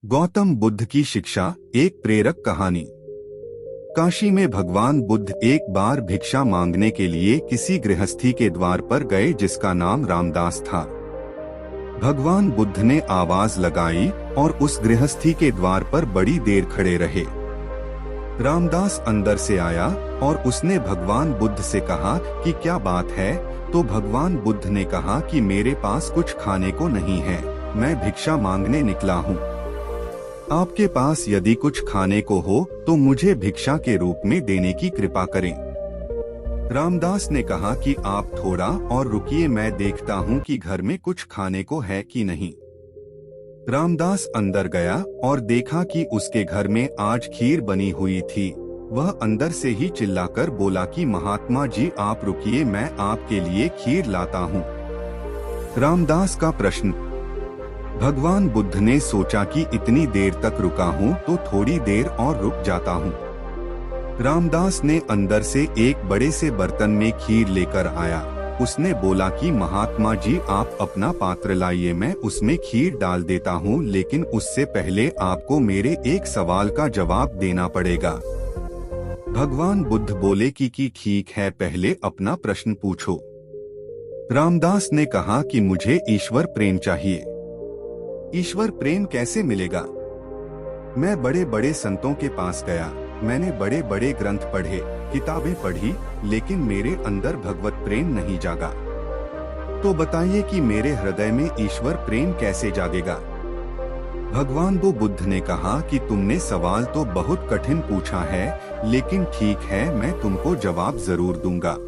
गौतम बुद्ध की शिक्षा, एक प्रेरक कहानी। काशी में भगवान बुद्ध एक बार भिक्षा मांगने के लिए किसी गृहस्थी के द्वार पर गए जिसका नाम रामदास था। भगवान बुद्ध ने आवाज लगाई और उस गृहस्थी के द्वार पर बड़ी देर खड़े रहे। रामदास अंदर से आया और उसने भगवान बुद्ध से कहा कि क्या बात है। तो भगवान बुद्ध ने कहा कि मेरे पास कुछ खाने को नहीं है, मैं भिक्षा मांगने निकला हूँ। आपके पास यदि कुछ खाने को हो तो मुझे भिक्षा के रूप में देने की कृपा करें। रामदास ने कहा कि आप थोड़ा और रुकिए, मैं देखता हूँ कि घर में कुछ खाने को है कि नहीं। रामदास अंदर गया और देखा कि उसके घर में आज खीर बनी हुई थी। वह अंदर से ही चिल्लाकर बोला कि महात्मा जी आप रुकिए, मैं आपके लिए खीर लाता हूँ। रामदास का प्रश्न। भगवान बुद्ध ने सोचा कि इतनी देर तक रुका हूँ तो थोड़ी देर और रुक जाता हूँ। रामदास ने अंदर से एक बड़े से बर्तन में खीर लेकर आया। उसने बोला कि महात्मा जी आप अपना पात्र लाइए, मैं उसमें खीर डाल देता हूँ, लेकिन उससे पहले आपको मेरे एक सवाल का जवाब देना पड़ेगा। भगवान बुद्ध बोले कि ठीक है, पहले अपना प्रश्न पूछो। रामदास ने कहा कि मुझे ईश्वर प्रेम चाहिए। ईश्वर प्रेम कैसे मिलेगा? मैं बड़े बड़े संतों के पास गया, मैंने बड़े बड़े ग्रंथ पढ़े, किताबें पढ़ी, लेकिन मेरे अंदर भगवत प्रेम नहीं जागा। तो बताइए कि मेरे हृदय में ईश्वर प्रेम कैसे जागेगा? भगवान बुद्ध ने कहा कि तुमने सवाल तो बहुत कठिन पूछा है, लेकिन ठीक है, मैं तुमको जवाब जरूर दूंगा।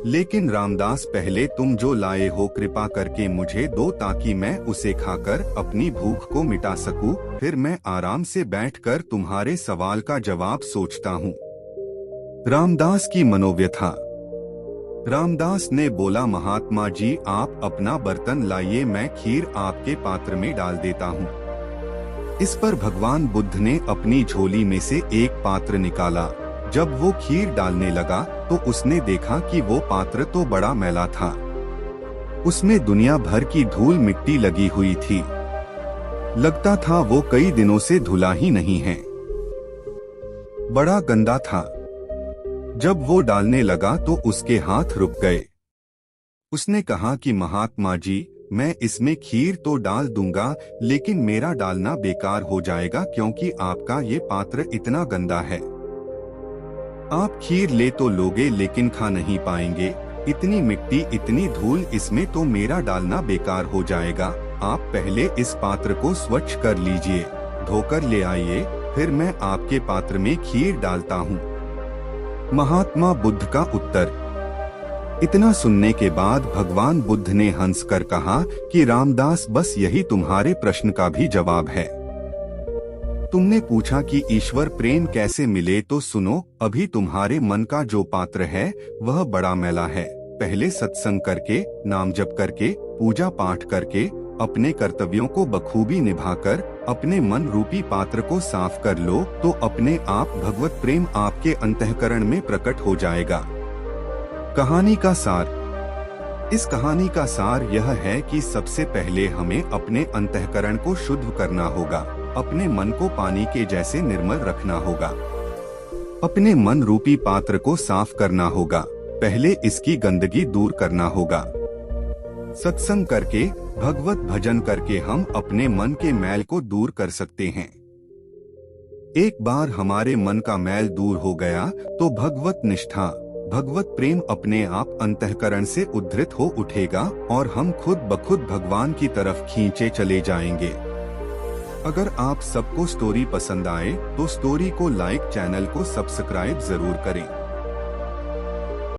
लेकिन रामदास पहले तुम जो लाए हो कृपा करके मुझे दो, ताकि मैं उसे खाकर अपनी भूख को मिटा सकूं। फिर मैं आराम से बैठकर तुम्हारे सवाल का जवाब सोचता हूँ। रामदास की मनोव्यथा। रामदास ने बोला महात्मा जी आप अपना बर्तन लाइए, मैं खीर आपके पात्र में डाल देता हूँ। इस पर भगवान बुद्ध ने अपनी झोली में से एक पात्र निकाला। जब वो खीर डालने लगा तो उसने देखा कि वो पात्र तो बड़ा मैला था। उसमें दुनिया भर की धूल मिट्टी लगी हुई थी। लगता था वो कई दिनों से धुला ही नहीं है। बड़ा गंदा था। जब वो डालने लगा तो उसके हाथ रुक गए। उसने कहा कि महात्मा जी मैं इसमें खीर तो डाल दूंगा, लेकिन मेरा डालना बेकार हो जाएगा क्योंकि आपका ये पात्र इतना गंदा है। आप खीर ले तो लोगे लेकिन खा नहीं पाएंगे। इतनी मिट्टी, इतनी धूल, इसमें तो मेरा डालना बेकार हो जाएगा। आप पहले इस पात्र को स्वच्छ कर लीजिए, धोकर ले आइए, फिर मैं आपके पात्र में खीर डालता हूँ। महात्मा बुद्ध का उत्तर। इतना सुनने के बाद भगवान बुद्ध ने हंसकर कहा कि रामदास बस यही तुम्हारे प्रश्न का भी जवाब है। तुमने पूछा कि ईश्वर प्रेम कैसे मिले, तो सुनो, अभी तुम्हारे मन का जो पात्र है वह बड़ा मैला है। पहले सत्संग करके, नाम जप करके, पूजा पाठ करके, अपने कर्तव्यों को बखूबी निभाकर अपने मन रूपी पात्र को साफ कर लो, तो अपने आप भगवत प्रेम आपके अंतःकरण में प्रकट हो जाएगा। कहानी का सार। इस कहानी का सार यह है कि सबसे पहले हमें अपने अंतःकरण को शुद्ध करना होगा। अपने मन को पानी के जैसे निर्मल रखना होगा। अपने मन रूपी पात्र को साफ करना होगा। पहले इसकी गंदगी दूर करना होगा। सत्संग करके, भगवत भजन करके हम अपने मन के मैल को दूर कर सकते हैं। एक बार हमारे मन का मैल दूर हो गया तो भगवत निष्ठा, भगवत प्रेम अपने आप अंतःकरण से उद्धृत हो उठेगा और हम खुद ब खुद भगवान की तरफ खींचे चले जाएंगे। अगर आप सबको स्टोरी पसंद आए तो स्टोरी को लाइक, चैनल को सब्सक्राइब जरूर करें।